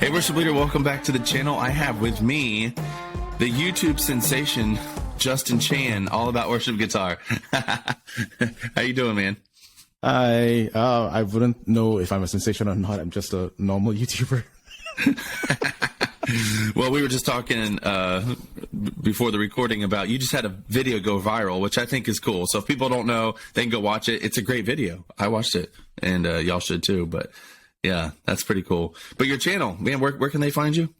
Hey, worship leader, welcome back to the channel. I have with me the YouTube sensation, Justin Chan, all about worship guitar. How you doing, man? I wouldn't know if I'm a sensation or not. I'm just a normal YouTuber. Well, we were just talking before the recording about you just had a video go viral, which I think is cool. So if people don't know, they can go watch it. It's a great video. I watched it, and y'all should too. But yeah, that's pretty cool. But your channel, man, where can they find you?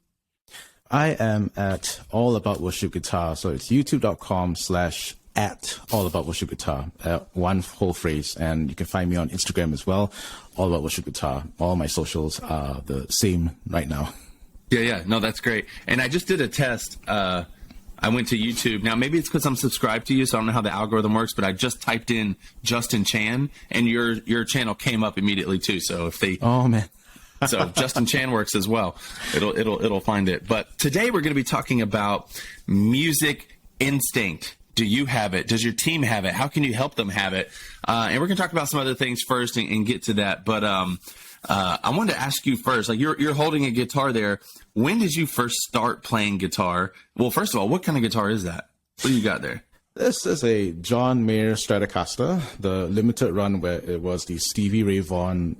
I am at All About Worship Guitar. So it's youtube.com/at All About Worship Guitar. One whole phrase. And you can find me on Instagram as well. All About Worship Guitar. All my socials are the same right now. Yeah. No, that's great. And I just did a test. I went to YouTube. Now, maybe it's because I'm subscribed to you, so I don't know how the algorithm works, but I just typed in Justin Chan, and your channel came up immediately, too. So if they... Oh, man. So Justin Chan works as well. It'll find it. But today we're going to be talking about music instinct. Do you have it? Does your team have it? How can you help them have it? And we're going to talk about some other things first and get to that. But I wanted to ask you first, like you're holding a guitar there. When did you first start playing guitar? Well, first of all, what kind of guitar is that? What do you got there? This is a John Mayer Stratocaster, the limited run where it was the Stevie Ray Vaughan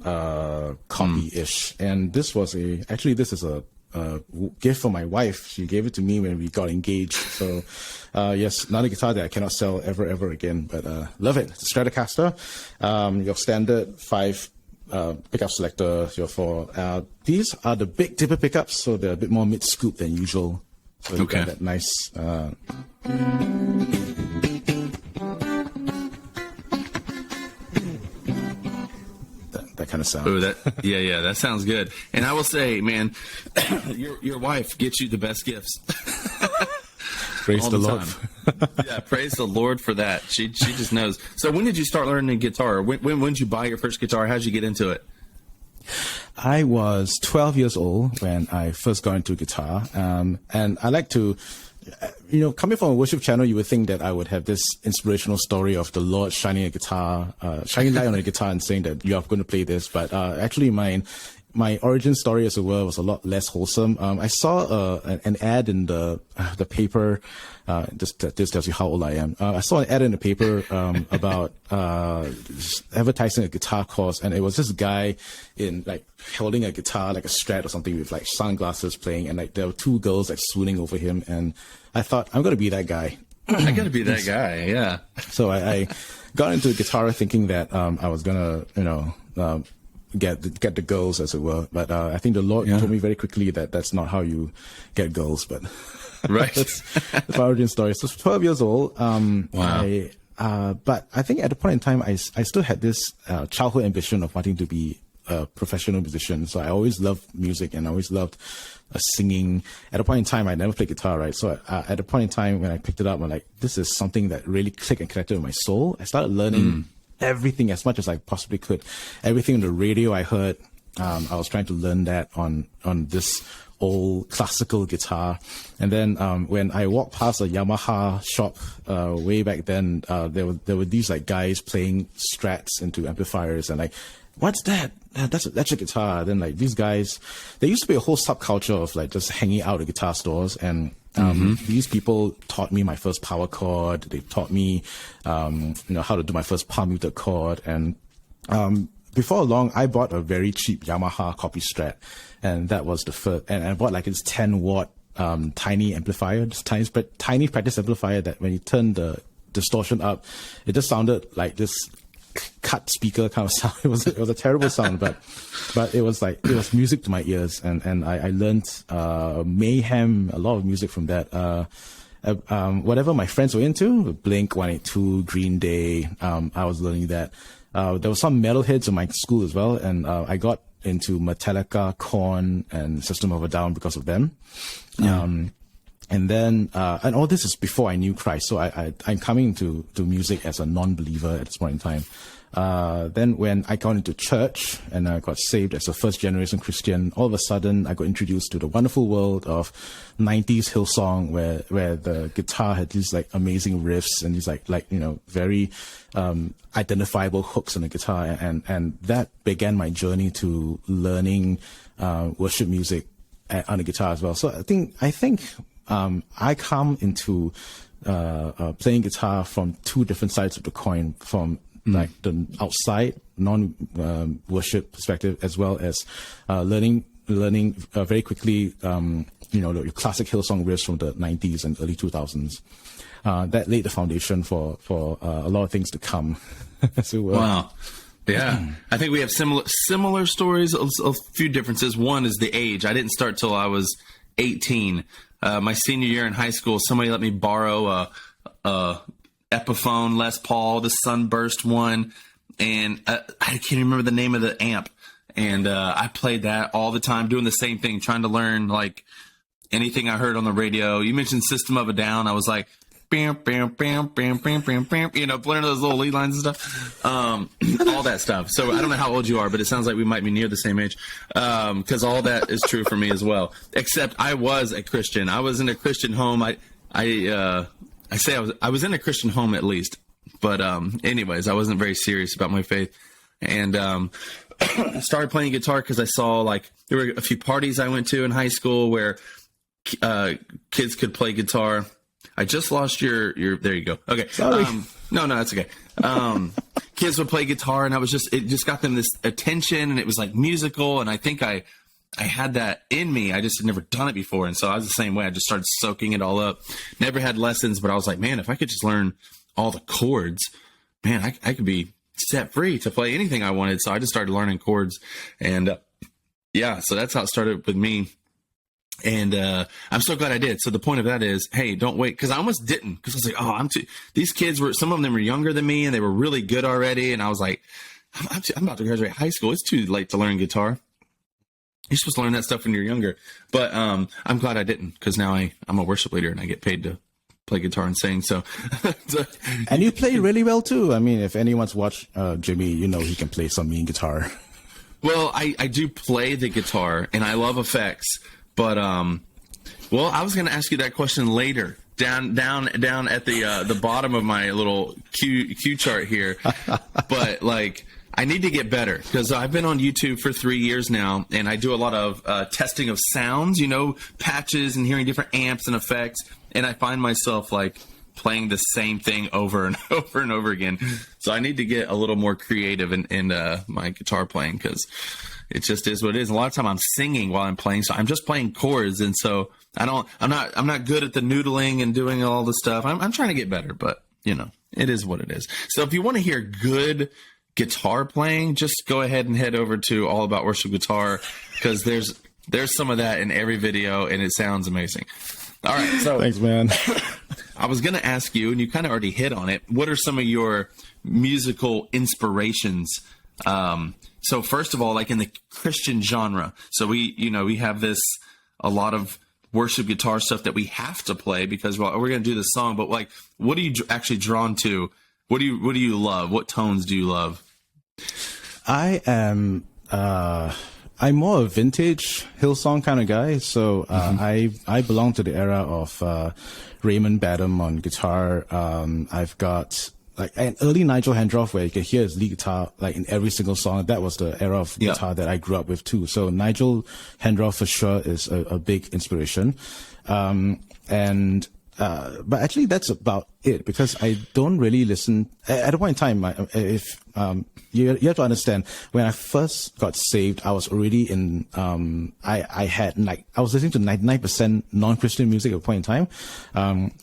copy-ish. And this was this is a gift from my wife. She gave it to me when we got engaged. So yes, not a guitar that I cannot sell ever again, but love it. It's a Stratocaster. Your standard 5 pickup selector, your 4. These are the big tipper pickups, so they're a bit more mid-scoop than usual. So you got that nice that kind of sound. Oh, yeah, that sounds good. And I will say, man, your wife gets you the best gifts. Praise the Lord. Yeah, praise the Lord for that. She just knows. So when did you start learning guitar? When did you buy your first guitar? How did you get into it? I was 12 years old when I first got into guitar. And I like to, coming from a worship channel, you would think that I would have this inspirational story of the Lord shining light on a guitar and saying that you are going to play this. But actually my origin story as it were was a lot less wholesome. I saw an ad in the paper. This tells you how old I am. I saw an ad in the paper about advertising a guitar course, and it was this guy in holding a guitar like a Strat or something with sunglasses playing, and there were 2 girls swooning over him, and I thought I'm gonna be that guy. I gotta be that guy, yeah. So I got into guitar thinking that I was gonna get the girls, as it were, but I think the Lord told me very quickly that that's not how you get girls. But right, that's my origin story. So 12 years old. Wow. But I think at the point in time, I still had this childhood ambition of wanting to be a professional musician. So I always loved music and I always loved singing. At a point in time, I never played guitar, right? So at a point in time when I picked it up, I'm like, this is something that really clicked and connected with my soul. I started learning everything as much as I possibly could. Everything on the radio I heard, I was trying to learn that on this old classical guitar. And then when I walked past a Yamaha shop way back then, there were these guys playing Strats into amplifiers, and what's that? That's a guitar. Then these guys, there used to be a whole subculture of just hanging out at guitar stores, and these people taught me my first power chord. They taught me, how to do my first palm muted chord. And before long, I bought a very cheap Yamaha copy Strat, and that was the first. And I bought this 10-watt tiny amplifier, this tiny practice amplifier that when you turn the distortion up, it just sounded like this cut speaker kind of sound. It was a terrible sound, but it was it was music to my ears, and I learned mayhem, a lot of music from that. Whatever my friends were into, Blink 182, Green Day, I was learning that. There were some metalheads in my school as well, and I got into Metallica, Korn, and System of a Down because of them. And then, and all this is before I knew Christ. So I'm coming to music as a non-believer at this point in time. Then when I got into church and I got saved as a first generation Christian, all of a sudden I got introduced to the wonderful world of 90s Hillsong, where the guitar had these amazing riffs and these very identifiable hooks on the guitar, and that began my journey to learning worship music on the guitar as well. So I think I come into playing guitar from two different sides of the coin, from like the outside non-worship perspective, as well as learning very quickly, the classic Hillsong riffs from the 90s and early 2000s. That laid the foundation for a lot of things to come. So, wow. Yeah. I think we have similar stories, a few differences. One is the age. I didn't start till I was 18. My senior year in high school, somebody let me borrow a Epiphone Les Paul, the Sunburst one, and I can't remember the name of the amp. And I played that all the time, doing the same thing, trying to learn like anything I heard on the radio. You mentioned System of a Down. I was like, bam, bam, bam, bam, bam, bam, bam, playing those little lead lines and stuff, all that stuff. So I don't know how old you are, but it sounds like we might be near the same age, because all that is true for me as well. Except I was a Christian. I was in a Christian home. I was in a Christian home at least, but anyways, I wasn't very serious about my faith, and I started playing guitar because I saw like there were a few parties I went to in high school where kids could play guitar. I just lost your there you go. Okay. Sorry. No, that's okay. Kids would play guitar, and it just got them this attention, and it was like musical, and I think I had that in me. I just had never done it before, and so I was the same way. I just started soaking it all up. Never had lessons, but I was like, man, if I could just learn all the chords, man, I could be set free to play anything I wanted. So I just started learning chords, and so that's how it started with me. And I'm so glad I did. So the point of that is, hey, don't wait, because I almost didn't, because I was like, these kids some of them were younger than me, and they were really good already, and I was like, I'm about to graduate high school. It's too late to learn guitar. You're supposed to learn that stuff when you're younger. But I'm glad I didn't, because now I'm a worship leader, and I get paid to play guitar and sing. So, and you play really well too. I mean, if anyone's watched Jimmy, he can play some mean guitar. Well, I do play the guitar, and I love effects. But I was going to ask you that question later, down at the bottom of my little cue chart here. But like, I need to get better, because I've been on YouTube for 3 years now, and I do a lot of testing of sounds, patches, and hearing different amps and effects. And I find myself like playing the same thing over and over and over again. So I need to get a little more creative in my guitar playing, because it just is what it is. A lot of time I'm singing while I'm playing, so I'm just playing chords, and so I'm not good at the noodling and doing all the stuff. I'm trying to get better, but it is what it is. So if you want to hear good guitar playing, just go ahead and head over to All About Worship Guitar, because there's some of that in every video, and it sounds amazing. All right, so thanks, man. I was going to ask you, and you kind of already hit on it, what are some of your musical inspirations? So first of all, like in the Christian genre, so we have a lot of worship guitar stuff that we have to play because we're going to do this song, but like, what are you actually drawn to? What do you love? What tones do you love? I'm more a vintage Hillsong kind of guy. So, I belong to the era of, Raymond Badham on guitar. I've got like an early Nigel Hendroff where you could hear his lead guitar like in every single song. That was the era of guitar that I grew up with too. So Nigel Hendroff for sure is a big inspiration. But actually that's about it, because I don't really listen at a point in time. You have to understand, when I first got saved, I was already in, I was listening to 99% non-Christian music at a point in time.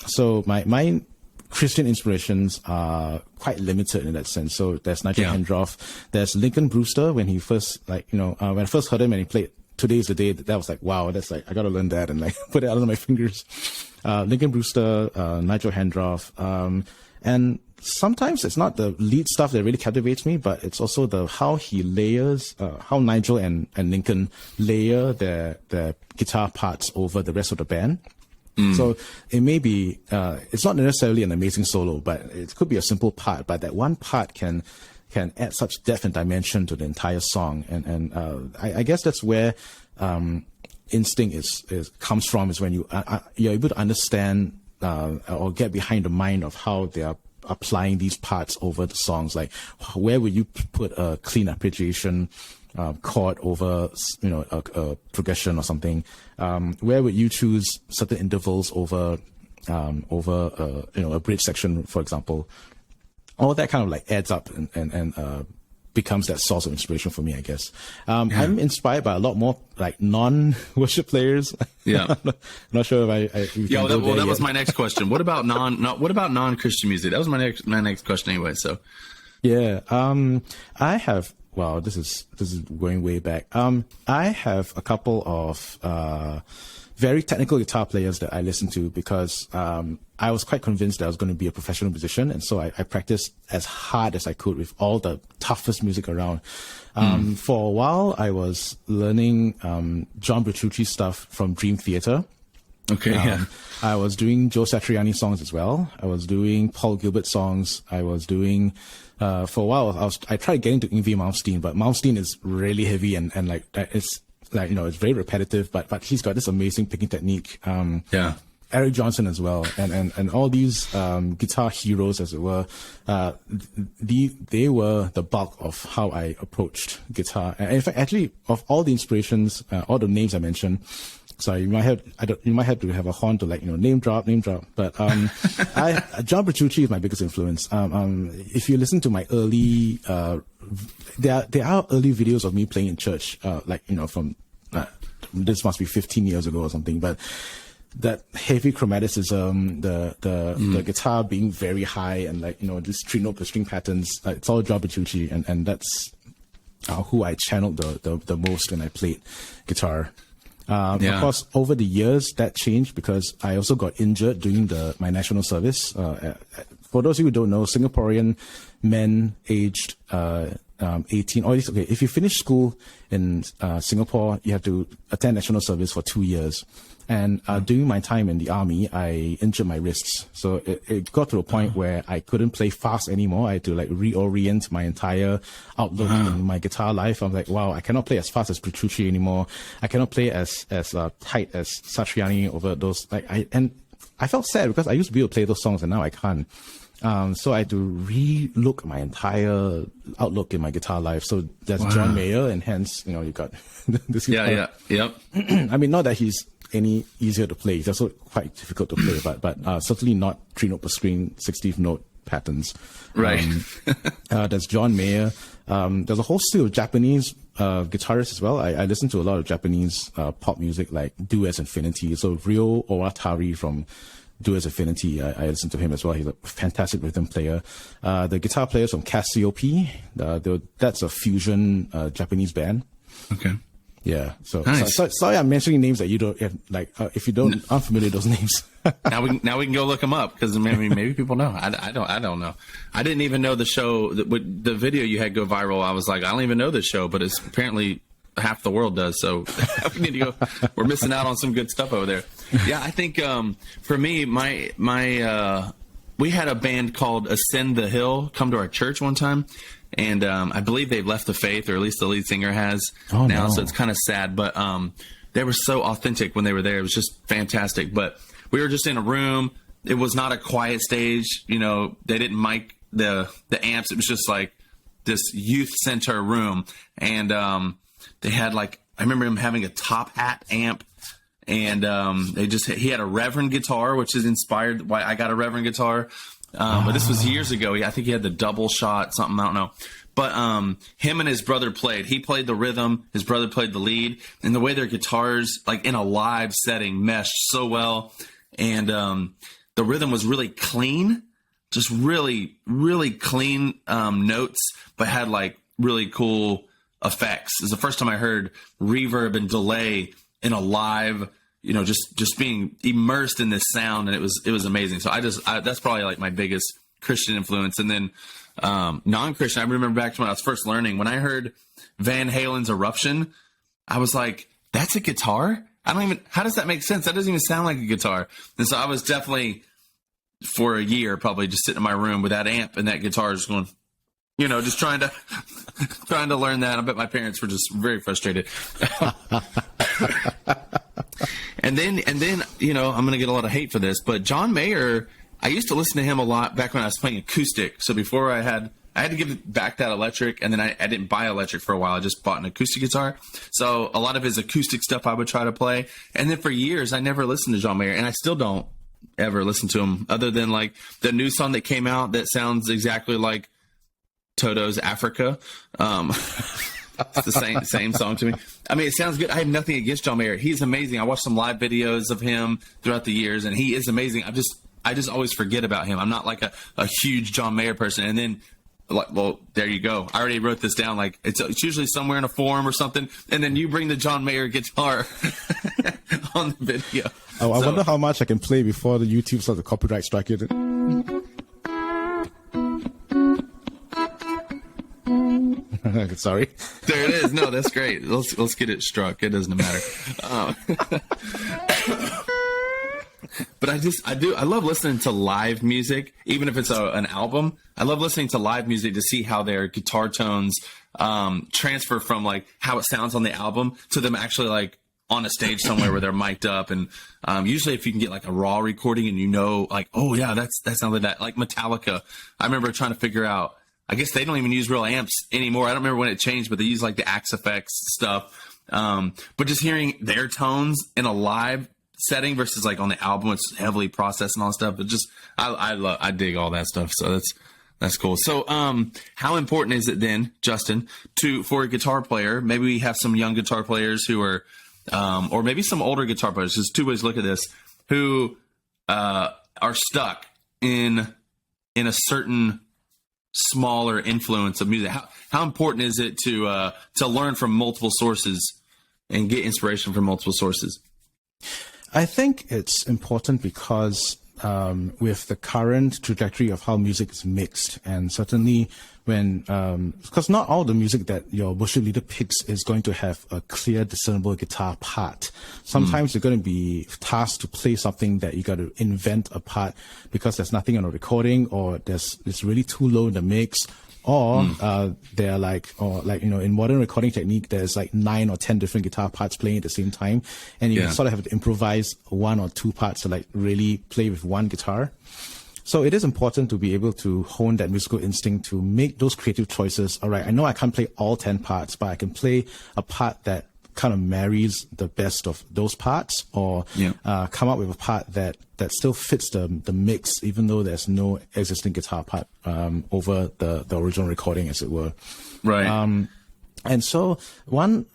So my Christian inspirations are quite limited in that sense. So there's Nigel Hendroff, there's Lincoln Brewster, when he first, when I first heard him and he played Today's the Day, that was like, wow, that's like, I gotta learn that and like put it out on my fingers. Lincoln Brewster, Nigel Hendroff, and sometimes it's not the lead stuff that really captivates me, but it's also how he layers, how Nigel and Lincoln layer their guitar parts over the rest of the band. So it may be, it's not necessarily an amazing solo, but it could be a simple part, but that one part can add such depth and dimension to the entire song. And I guess that's where, instinct comes from, is when you're able to understand, or get behind the mind of how they are applying these parts over the songs. Like, where would you put a clean arpeggiation chord over, a progression or something? Where would you choose certain intervals over, a bridge section, for example? All that kind of like adds up and becomes that source of inspiration for me, I guess. I'm inspired by a lot more like non-worship players. Yeah. Not sure if that was my next question. What about non-Christian music? That was my next question anyway. So, yeah. I have, wow, this is going way back. I have a couple of, very technical guitar players that I listen to because I was quite convinced that I was going to be a professional musician, and so I practiced as hard as I could with all the toughest music around. For a while, I was learning John Petrucci stuff from Dream Theater. Okay, yeah. I was doing Joe Satriani songs as well. I was doing Paul Gilbert songs. I was doing for a while. I tried getting to Yngwie Malmsteen, but Malmsteen is really heavy and like it's. Like, it's very repetitive, but he's got this amazing picking technique. Yeah. Eric Johnson as well. And all these, guitar heroes, as it were, they were the bulk of how I approached guitar. And in fact, actually, of all the inspirations, all the names I mentioned, so you might have to have a horn to like, name drop. But, John Petrucci is my biggest influence. If you listen to my early, there are early videos of me playing in church, from this must be 15 years ago or something, but that heavy chromaticism, the guitar being very high and like, this three-note per string patterns, it's all John Petrucci, and that's who I channeled the most when I played guitar. Of course, over the years that changed because I also got injured doing my national service. For those of you who don't know, Singaporean men aged 18, or at least, okay, if you finish school in Singapore, you have to attend national service for 2 years. And during my time in the army, I injured my wrists. So it got to a point where I couldn't play fast anymore. I had to like reorient my entire outlook in my guitar life. I'm like, wow, I cannot play as fast as Petrucci anymore. I cannot play as tight as Satriani over those. And I felt sad because I used to be able to play those songs and now I can't. So I had to re-look my entire outlook in my guitar life. So there's John Mayer, and hence, you got this guitar. Yep. I mean, not that he's any easier to play. He's also quite difficult to play, but certainly not 3-note per string, 16th note patterns. Right. There's John Mayer. There's a whole slew of Japanese guitarists as well. I listen to a lot of Japanese pop music like Do As Infinity. So Ryo Owatari from Do As Infinity, I listen to him as well. He's a fantastic rhythm player. The guitar players from Cassiope, that's a fusion Japanese band. Okay. Yeah. So, nice. Sorry, I'm mentioning names that you don't have, if you don't aren't familiar with those names. now we can go look them up because maybe people know. I don't know. I didn't even know the show. The video you had go viral. I was like, I don't even know this show, but it's apparently half the world does. So we need to go. We're missing out on some good stuff over there. Yeah, I think for me, we had a band called Ascend the Hill come to our church one time. And I believe they've left the faith, or at least the lead singer has now. No. So it's kind of sad. But they were so authentic when they were there. It was just fantastic. But we were just in a room. It was not a quiet stage. They didn't mic the amps. It was just like this youth center room. And they had I remember him having a top hat amp. And he had a Reverend guitar, which is inspired why I got a Reverend guitar. But this was years ago. I think he had the double shot, something, I don't know. But him and his brother played. He played the rhythm. His brother played the lead. And the way their guitars, in a live setting, meshed so well. And the rhythm was really clean, just really, really clean notes, but had really cool effects. It was the first time I heard reverb and delay in a live, just being immersed in this sound, and it was amazing. So that's probably my biggest Christian influence. And then non-Christian, I remember back to when I was first learning, when I heard Van Halen's Eruption, I was like, that's a guitar? How does that make sense? That doesn't even sound like a guitar. And so I was definitely, for a year, probably just sitting in my room with that amp and that guitar just going, just trying to learn that. I bet my parents were just very frustrated. And then, I'm going to get a lot of hate for this, but John Mayer, I used to listen to him a lot back when I was playing acoustic. So before I had I had to give back that electric, and then I didn't buy electric for a while. I just bought an acoustic guitar. So a lot of his acoustic stuff I would try to play. And then for years, I never listened to John Mayer, and I still don't ever listen to him other than like the new song that came out that sounds exactly like Toto's Africa. It's the same song to me. I mean, it sounds good. I have nothing against John Mayer. He's amazing. I watched some live videos of him throughout the years, and he is amazing. I just always forget about him. I'm not like a huge John Mayer person. And then, like, well, there you go. I already wrote this down. Like, it's usually somewhere in a forum or something, and then you bring the John Mayer guitar on the video. Oh, I wonder how much I can play before the YouTube starts to copyright strike it. Sorry. There it is. No, that's great. Let's get it struck. It doesn't matter. But I love listening to live music, even if it's an album. I love listening to live music to see how their guitar tones transfer from like how it sounds on the album to them actually like on a stage somewhere where they're mic'd up. And usually if you can get like a raw recording and you know, like, oh yeah, that sounds like that. Like Metallica, I remember trying to figure out, I guess they don't even use real amps anymore. I don't remember when it changed, but they use like the Axe Effects stuff. But just hearing their tones in a live setting versus like on the album, it's heavily processed and all that stuff. But just, I dig all that stuff. So that's cool. So, how important is it then, Justin, for a guitar player? Maybe we have some young guitar players who are, or maybe some older guitar players. There's two ways to look at this, who are stuck in a certain smaller influence of music. How important is it to learn from multiple sources and get inspiration from multiple sources? I think it's important because with the current trajectory of how music is mixed, and certainly when, because not all the music that your worship leader picks is going to have a clear, discernible guitar part. Sometimes you're going to be tasked to play something that you got to invent a part because there's nothing on a recording, or it's really too low in the mix. Or they're like, in modern recording technique, there's like 9 or 10 different guitar parts playing at the same time, and you sort of have to improvise 1 or 2 parts to like really play with one guitar. So it is important to be able to hone that musical instinct to make those creative choices. All right, I know I can't play all 10 parts, but I can play a part that kind of marries the best of those parts, or come up with a part that still fits the mix, even though there's no existing guitar part over the original recording, as it were. Right. And so and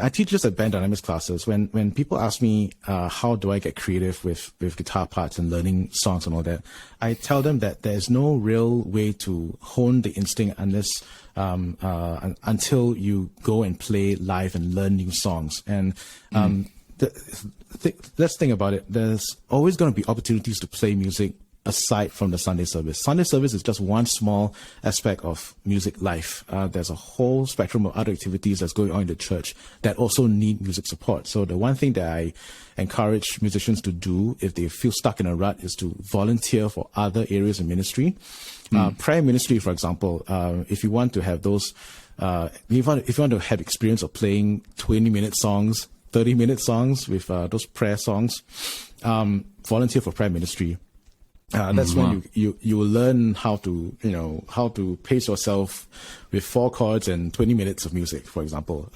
I teach this at band dynamics classes. When people ask me how do I get creative with guitar parts and learning songs and all that, I tell them that there's no real way to hone the instinct unless until you go and play live and learn new songs. And let's think about it. There's always going to be opportunities to play music aside from the Sunday service. Sunday service is just one small aspect of music life. There's a whole spectrum of other activities that's going on in the church that also need music support. So the one thing that I encourage musicians to do if they feel stuck in a rut is to volunteer for other areas of ministry. Prayer ministry, for example, if you want to have those, if you want to have experience of playing 20-minute songs, 30-minute songs with those prayer songs, volunteer for prayer ministry. That's when you will learn how to pace yourself with 4 chords and 20 minutes of music, for example.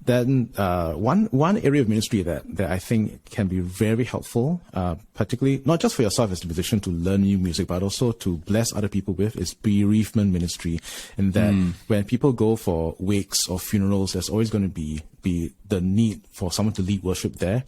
Then one area of ministry that I think can be very helpful, particularly not just for yourself as a musician to learn new music, but also to bless other people with, is bereavement ministry. In that when people go for wakes or funerals, there's always going to be the need for someone to lead worship there.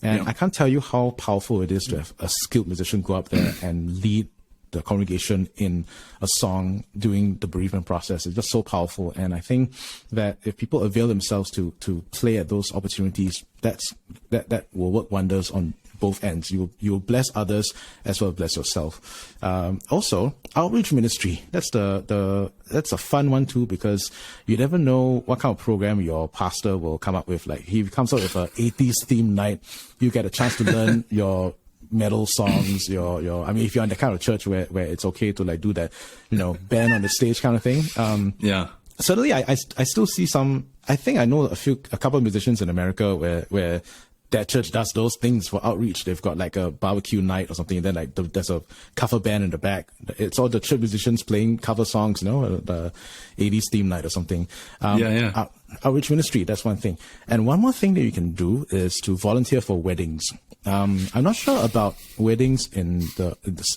And I can't tell you how powerful it is to have a skilled musician go up there and lead the congregation in a song during the bereavement process. It's just so powerful. And I think that if people avail themselves to play at those opportunities, that will work wonders on both ends. You will bless others as well as bless yourself. Also, outreach ministry. That's a fun one too, because you never know what kind of program your pastor will come up with. Like, he comes up with a 80s theme night. You get a chance to learn your metal songs, I mean, if you're in the kind of church where it's okay to like do that, band on the stage kind of thing. Certainly I still see some. I think I know a couple of musicians in America where that church does those things for outreach. They've got like a barbecue night or something, and then like there's a cover band in the back. It's all the church musicians playing cover songs, the 80s theme night or something. Outreach ministry, that's one thing. And one more thing that you can do is to volunteer for weddings. I'm not sure about weddings in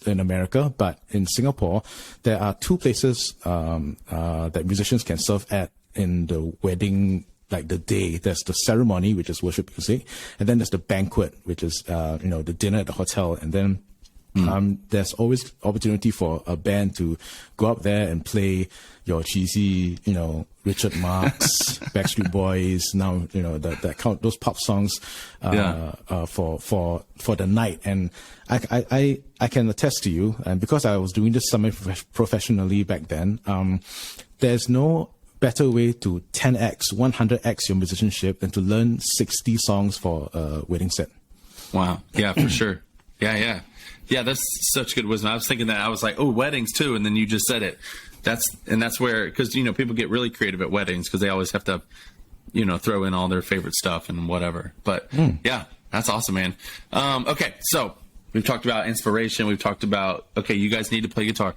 America, but in Singapore, there are two places that musicians can serve at in the wedding, like the day. There's the ceremony, which is worship music, and then there's the banquet, which is the dinner at the hotel, and then there's always opportunity for a band to go up there and play your cheesy, Richard Marx, Backstreet Boys, now that count those pop songs for the night. And I can attest to you, and because I was doing this professionally back then, there's no better way to 10x, 100x your musicianship than to learn 60 songs for a wedding set. Wow. Yeah, for sure. Yeah. Yeah, that's such good wisdom. I was thinking that. I was like, oh, weddings too. And then you just said it. That's where, because, people get really creative at weddings because they always have to, throw in all their favorite stuff and whatever. But yeah, that's awesome, man. Okay. So we've talked about inspiration. We've talked about, okay, you guys need to play guitar.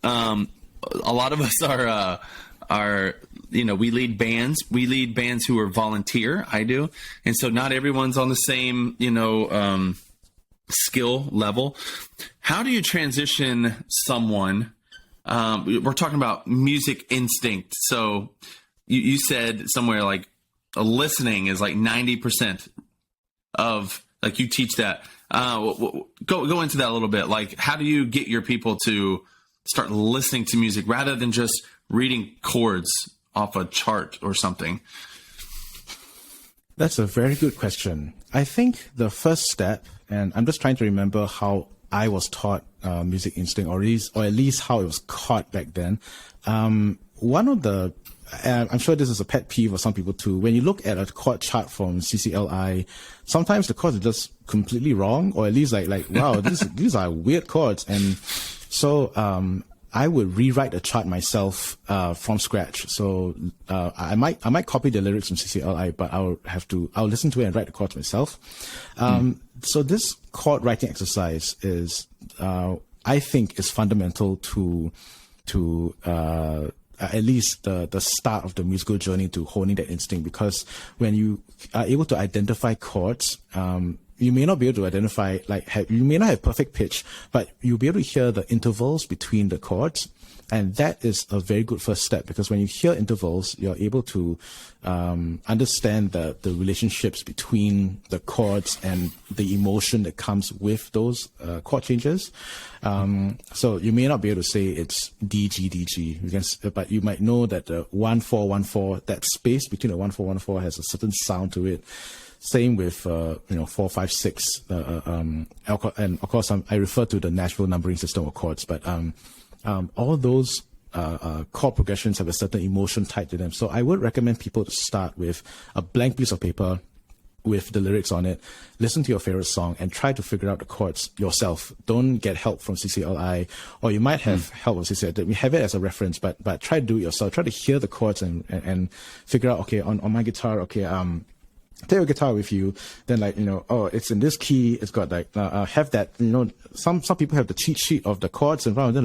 A lot of us are we lead bands. We lead bands who are volunteer. I do. And so not everyone's on the same, skill level. How do you transition someone? We're talking about music instinct. So you said somewhere like listening is like 90% of, like, you teach that. Go into that a little bit. Like, how do you get your people to start listening to music rather than just reading chords off a chart or something? That's a very good question. I think the first step, and I'm just trying to remember how I was taught music instinct, or at least how it was caught back then. One of the, I'm sure this is a pet peeve of some people too. When you look at a chord chart from CCLI, sometimes the chords are just completely wrong, or at least like wow, these are weird chords. And so I would rewrite a chart myself from scratch. So I might copy the lyrics from CCLI, but I'll listen to it and write the chords myself. So this chord writing exercise is, I think, is fundamental to at least the start of the musical journey to honing that instinct. Because when you are able to identify chords, you may not be able to identify, you may not have perfect pitch, but you'll be able to hear the intervals between the chords. And that is a very good first step, because when you hear intervals, you're able to understand the relationships between the chords and the emotion that comes with those chord changes. So you may not be able to say it's D, G, D, G, but you might know that the 1-4-1-4, that space between the 1-4-1-4 has a certain sound to it. Same with 4-5-6, and of course I refer to the Nashville numbering system of chords, but all those chord progressions have a certain emotion tied to them. So I would recommend people to start with a blank piece of paper with the lyrics on it, listen to your favorite song, and try to figure out the chords yourself. Don't get help from CCLI, or you might have help from CCLI. We have it as a reference, but try to do it yourself. Try to hear the chords and figure out, okay, on my guitar, okay, take a guitar with you, then it's in this key, it's got have that, some people have the cheat sheet of the chords in front of them,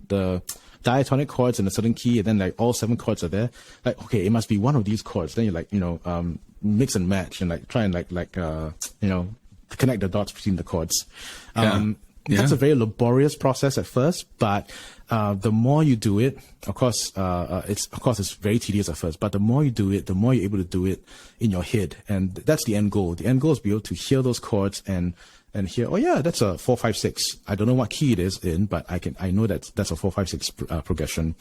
the diatonic chords in a certain key, and then all 7 chords are there. Okay, it must be one of these chords. Then you mix and match and try and connect the dots between the chords. That's a very laborious process at first, but the more you do it, of course, it's very tedious at first, but the more you do it, the more you're able to do it in your head. And that's the end goal. The end goal is to be able to hear those chords and hear, oh yeah, that's a 4-5-6. I don't know what key it is in, but I know that's a 4-5-6 progression.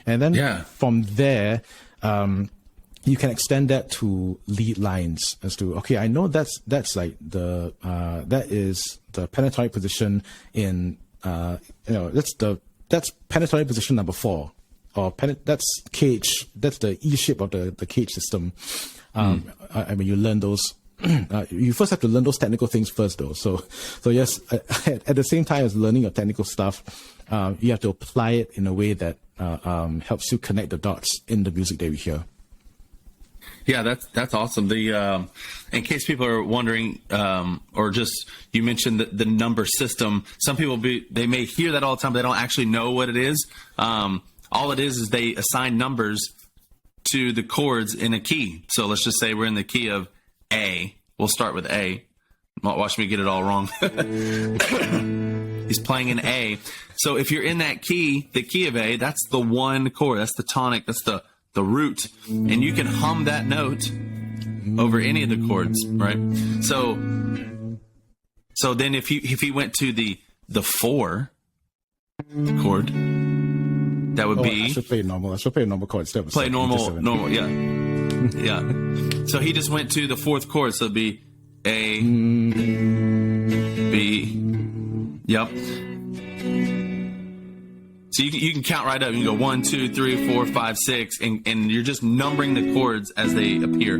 And then from there, you can extend that to lead lines as to, okay, I know that's like that is the pentatonic position in, that's pentatonic position number 4, or that's cage. That's the E shape of the cage system. I mean, you learn those. You first have to learn those technical things first, though. So yes, at the same time as learning your technical stuff, you have to apply it in a way that helps you connect the dots in the music that we hear. Yeah, that's awesome. The in case people are wondering, or just you mentioned the number system. Some people they may hear that all the time, but they don't actually know what it is. All it is they assign numbers to the chords in a key. So let's just say we're in the key of A. We'll start with A. Watch me get it all wrong. He's playing an A. So if you're in that key, the key of A, that's the one chord. That's the tonic. That's the root. And you can hum that note over any of the chords, right? So then if he went to the 4 chord, that would be... I should play normal. I should play a normal chord instead of play normal, yeah. Yeah. So he just went to the 4th chord, so it'd be A, B, yep. So you can count right up. You can go 1, 2, 3, 4, 5, 6, and you're just numbering the chords as they appear.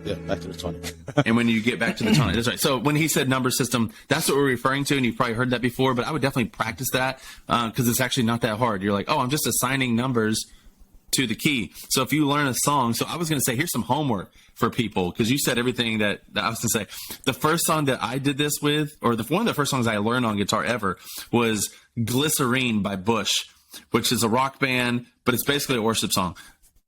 Yeah, back to the tonic. And when you get back to the tonic, that's right. So when he said number system, that's what we're referring to, and you've probably heard that before. But I would definitely practice that because it's actually not that hard. You're like, oh, I'm just assigning numbers to the key. So if you learn a song, so I was going to say, here's some homework for people, because you said everything that I was going to say. The first song that I did this with, or one of the first songs I learned on guitar ever, was Glycerine by Bush, which is a rock band, but it's basically a worship song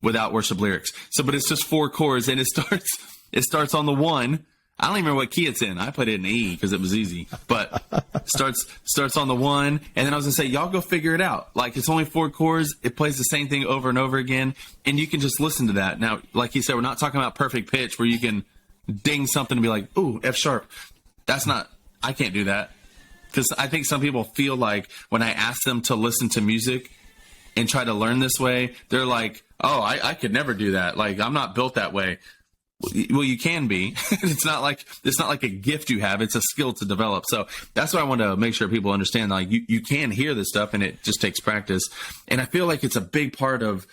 without worship lyrics. So, but it's just 4 chords, and it starts on the 1. I don't even remember what key it's in. I put it in E because it was easy, but starts on the 1. And then I was gonna say, y'all go figure it out. Like, it's only 4 chords. It plays the same thing over and over again. And you can just listen to that. Now, like he said, we're not talking about perfect pitch where you can ding something and be like, ooh, F sharp. I can't do that. Because I think some people feel like when I ask them to listen to music and try to learn this way, they're like, oh, I could never do that. Like, I'm not built that way. Well, you can be. It's not like a gift you have. It's a skill to develop. So that's what I want to make sure people understand. Like, you can hear this stuff, and it just takes practice. And I feel like it's a big part of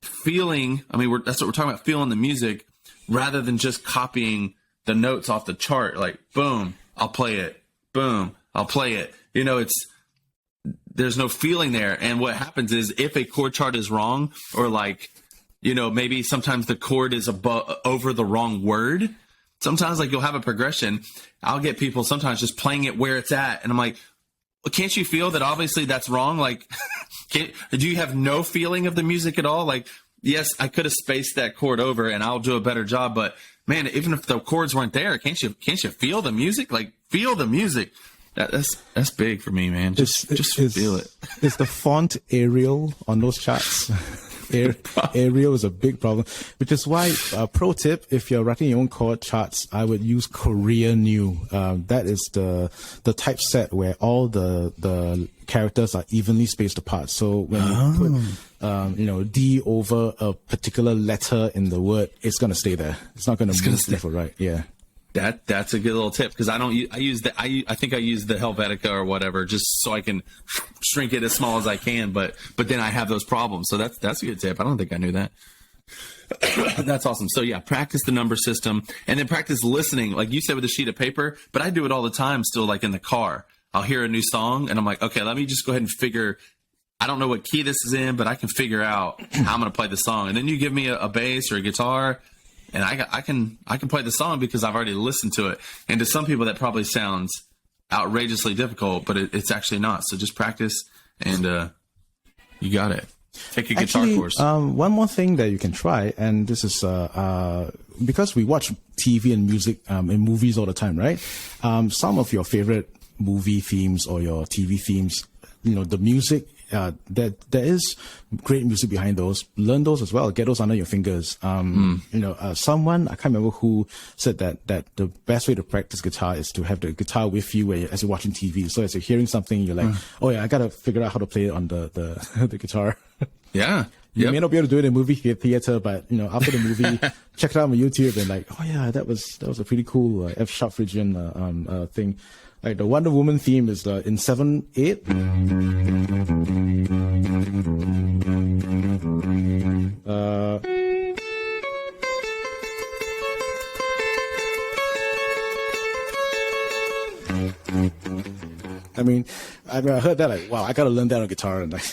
feeling. I mean, that's what we're talking about, feeling the music rather than just copying the notes off the chart. Like, boom, I'll play it. Boom, I'll play it. You know, there's no feeling there. And what happens is if a chord chart is wrong, or like, you know, maybe sometimes the chord is over the wrong word. Sometimes, like, you'll have a progression. I'll get people sometimes just playing it where it's at. And I'm like, well, can't you feel that obviously that's wrong? Like, do you have no feeling of the music at all? Like, yes, I could have spaced that chord over and I'll do a better job. But, man, even if the chords weren't there, can't you feel the music? Like, feel the music. That's big for me, man. Just feel it. Is the font Arial on those charts? Arial is a big problem, which is why, pro tip, if you're writing your own chord charts, I would use Korea New. That is the typeset where all the characters are evenly spaced apart. So when you put, D over a particular letter in the word, it's going to stay there. It's not going to move left or right. Yeah. That's a good little tip, because I think I use the Helvetica or whatever just so I can shrink it as small as I can, but then I have those problems. So that's a good tip. I don't think I knew that. That's awesome. So yeah, practice the number system, and then practice listening, like you said, with a sheet of paper. But I do it all the time still, like in the car. I'll hear a new song and I'm like, okay, let me just go ahead and figure. I don't know what key this is in, but I can figure out how I'm going to play the song. And then you give me a bass or a guitar, and I can play the song because I've already listened to it. And to some people that probably sounds outrageously difficult, but it's actually not. So just practice, and you got it. Take a guitar course. One more thing that you can try, and this is because we watch TV and music in movies all the time, right? Some of your favorite movie themes or your TV themes, the music. There is great music behind those. Learn those as well. Get those under your fingers. Someone, I can't remember who, said that the best way to practice guitar is to have the guitar with you as you're watching TV. So as you're hearing something, you're like, oh yeah, I gotta figure out how to play it on the guitar. Yeah. You may not be able to do it in movie theater, but after the movie, check it out on YouTube and like, oh yeah, that was a pretty cool F sharp Phrygian thing. Like the Wonder Woman theme is in 7/8. I mean, I heard that, like, wow, I gotta learn that on guitar, and like,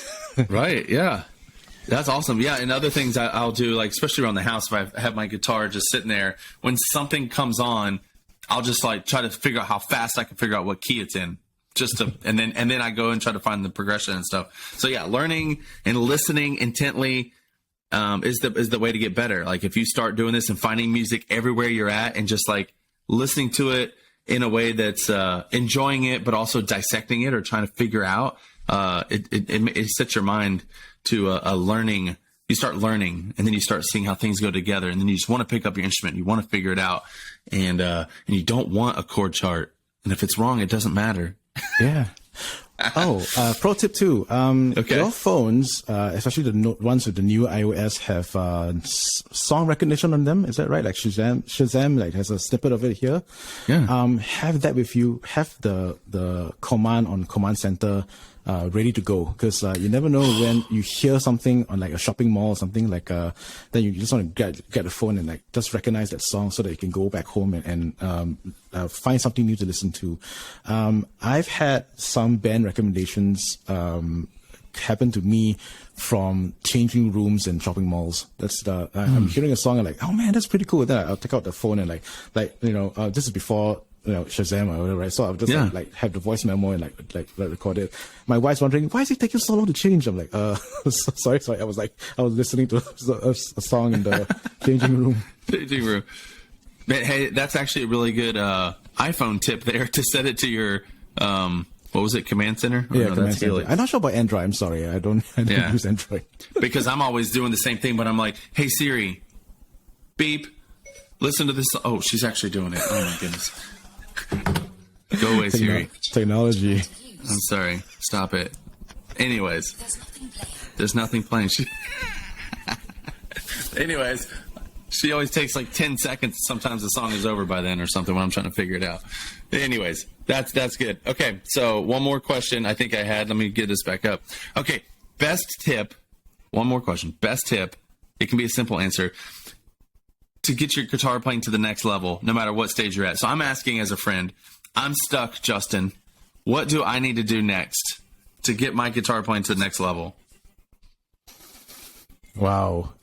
right, yeah. That's awesome. Yeah, and other things I'll do, like especially around the house, if I have my guitar just sitting there, when something comes on, I'll just like try to figure out how fast I can figure out what key it's in, just to, and then I go and try to find the progression and stuff. So yeah, learning and listening intently is the way to get better. Like if you start doing this and finding music everywhere you're at, and just like listening to it in a way that's enjoying it, but also dissecting it or trying to figure out, it sets your mind to a learning. You start learning, and then you start seeing how things go together, and then you just want to pick up your instrument. You want to figure it out, and you don't want a chord chart. And if it's wrong, it doesn't matter. Yeah. Pro tip too. Your phones, especially the ones with the new iOS, have song recognition on them. Is that right? Like Shazam, like has a snippet of it here. Yeah. Have that with you. Have the command on Command Center ready to go, because you never know when you hear something on like a shopping mall or something, like then you just want to get the phone and like just recognize that song so that you can go back home and find something new to listen to. I've had some band recommendations happen to me from changing rooms in shopping malls. That's I'm hearing a song and like, oh man, that's pretty cool. Then I'll take out the phone and like this is before Shazam or whatever, right? So I'll just like have the voice memo and like record it. My wife's wondering, why is it taking so long to change? I'm like, sorry. I was listening to a song in the changing room. Changing room. Man, hey, that's actually a really good iPhone tip there, to set it to your what was it, Command Center? Yeah, Command Center. I'm not sure about Android. I'm sorry, I don't use Android. Because I'm always doing the same thing, but I'm like, hey Siri, beep, listen to this. Oh, she's actually doing it. Oh my goodness. Go away, Siri. Technology. I'm sorry. Stop it. Anyways, there's nothing playing. Anyways, she always takes like 10 seconds. Sometimes the song is over by then or something when I'm trying to figure it out. Anyways, that's good. Okay, so one more question I think I had. Let me get this back up. Okay, best tip. One more question. Best tip. It can be a simple answer to get your guitar playing to the next level, no matter what stage you're at. So I'm asking as a friend, I'm stuck, Justin. What do I need to do next to get my guitar playing to the next level? Wow.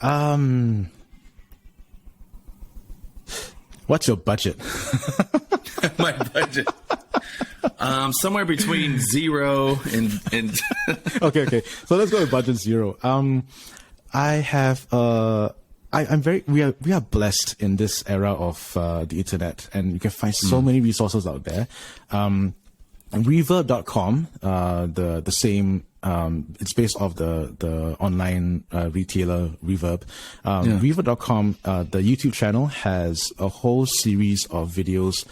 What's your budget? My budget. Somewhere between 0 and Okay. So let's go with budget 0. I have we are blessed in this era of the internet, and you can find so many resources out there. Reverb.com, the same, it's based off the online retailer Reverb. Reverb.com, the YouTube channel has a whole series of videos,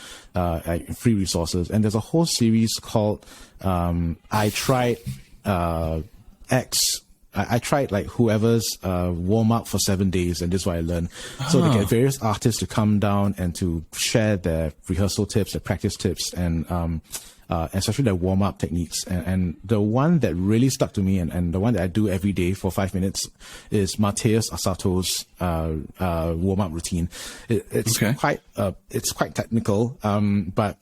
free resources, and there's a whole series called I tried like whoever's warm up for 7 days, and this is what I learned. So they get various artists to come down and to share their rehearsal tips, their practice tips, and especially their warm up techniques. And the one that really stuck to me, and the one that I do every day for 5 minutes, is Mateus Asato's warm up routine. It's quite technical, but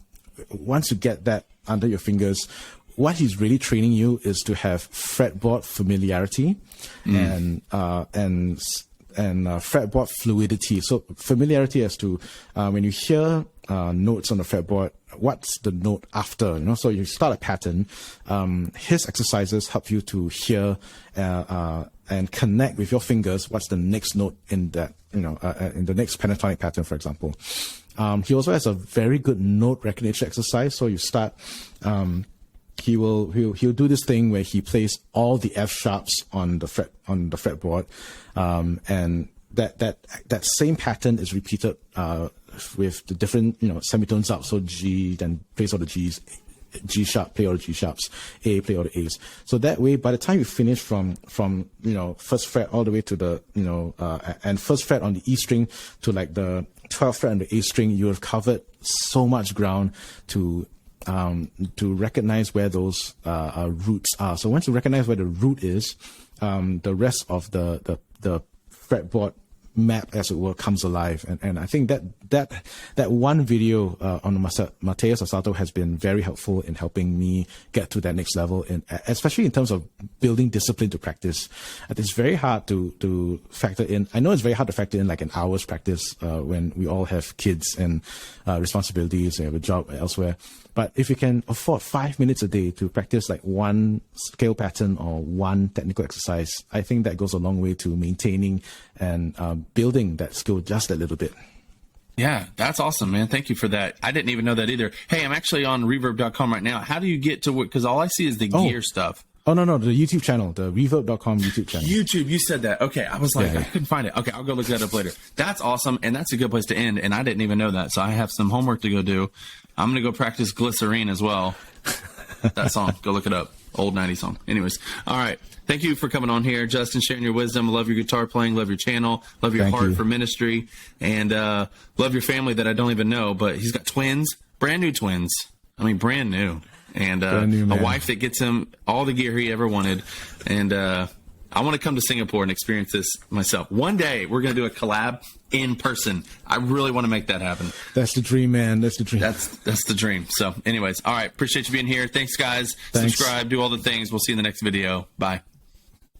once you get that under your fingers, what he's really training you is to have fretboard familiarity and fretboard fluidity. So familiarity as to when you hear notes on the fretboard, what's the note after? So you start a pattern. His exercises help you to hear and connect with your fingers. What's the next note in that? In the next pentatonic pattern, for example. He also has a very good note recognition exercise. So you start. He'll do this thing where he plays all the F sharps on the fretboard, and that same pattern is repeated with the different semitones up. So G, then plays all the G's, G sharp, play all the G sharps, A, play all the A's. So that way, by the time you finish from first fret all the way to the and first fret on the E string to like the 12th fret on the A string, you have covered so much ground to recognize where those roots are. So once you recognize where the root is, the rest of the fretboard map, as it were, comes alive. And I think that one video on Mateus Assato has been very helpful in helping me get to that next level, and especially in terms of building discipline to practice. It's very hard to factor in. I know it's very hard to factor in like an hour's practice when we all have kids and responsibilities and have a job elsewhere. But if you can afford 5 minutes a day to practice like one scale pattern or one technical exercise, I think that goes a long way to maintaining and building that skill just a little bit. Yeah, that's awesome, man. Thank you for that. I didn't even know that either. Hey, I'm actually on reverb.com right now. How do you get to work? Because all I see is the gear stuff. Oh, no, the YouTube channel, the reverb.com YouTube channel. YouTube, you said that. Okay, I was like, I couldn't find it. Okay, I'll go look that up later. That's awesome, and that's a good place to end, and I didn't even know that, so I have some homework to go do. I'm going to go practice Glycerine as well. That song, go look it up. Old 90s song. Anyways, all right. Thank you for coming on here, Justin, sharing your wisdom. Love your guitar playing, love your channel, love your heart for ministry, and love your family that I don't even know, but he's got twins, brand new twins. I mean, brand new. And a wife that gets him all the gear he ever wanted. And I want to come to Singapore and experience this myself. One day, we're going to do a collab in person. I really want to make that happen. That's the dream, man. That's the dream. That's the dream. So anyways, all right. Appreciate you being here. Thanks, guys. Thanks. Subscribe. Do all the things. We'll see you in the next video. Bye.